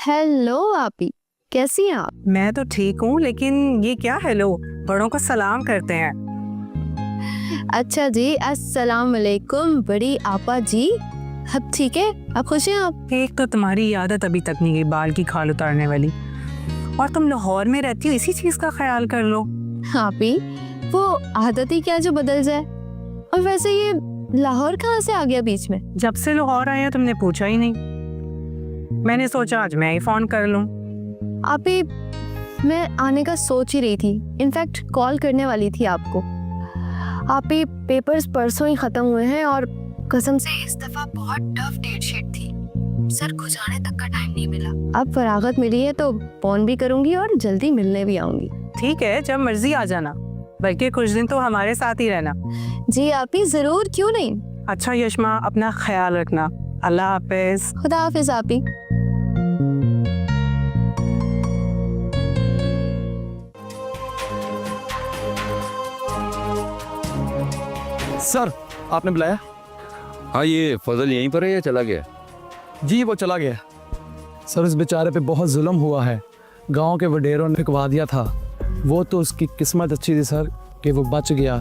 Hello आपी, कैसी हैं आप? मैं तो ठीक हूँ, लेकिन ये क्या हेलो? बड़ों को सलाम करते हैं। अच्छा जी, अस्सलाम वालेकुम बड़ी आपा जी। अब ठीक है, अब खुश हैं आप? एक तो तुम्हारी आदत अभी तक नहीं गई बाल की खाल उतारने वाली, और तुम लाहौर में रहती हो, इसी चीज का ख्याल कर लो। आपी, वो आदत ही क्या जो बदल जाए। और वैसे ये लाहौर कहाँ से आ गया बीच में? जब से लाहौर आए हो तुमने पूछा ही नहीं। मैंने सोचा आज मैं ही फोन कर लूं। आपी, मैं आने का सोच ही रही थी, इनफैक्ट कॉल करने वाली थी आपको। आपी, पेपर्स परसों ही खत्म हुए हैं और कसम से इस दफा बहुत टफ डेट शीट थी, सर खुजाने तक का टाइम नहीं मिला। अब फरागत मिली है तो फोन भी करूंगी और जल्दी मिलने भी आऊंगी। ठीक है, जब मर्जी आ जाना, बल्कि कुछ दिन तो हमारे साथ ही रहना। जी आपी, जरूर, क्यों नहीं। अच्छा यशमा, अपना ख्याल रखना। अल्लाह हाफिज। खुदा हाफिज आपी। सर, आपने बुलाया? हाँ, ये फजल यहीं पर है या चला गया? जी, वो चला गया। सर, इस बेचारे पे बहुत जुल्म हुआ है। गांव के वडेरों ने फिकवा दिया था। वो तो उसकी किस्मत अच्छी थी सर कि वो बच गया।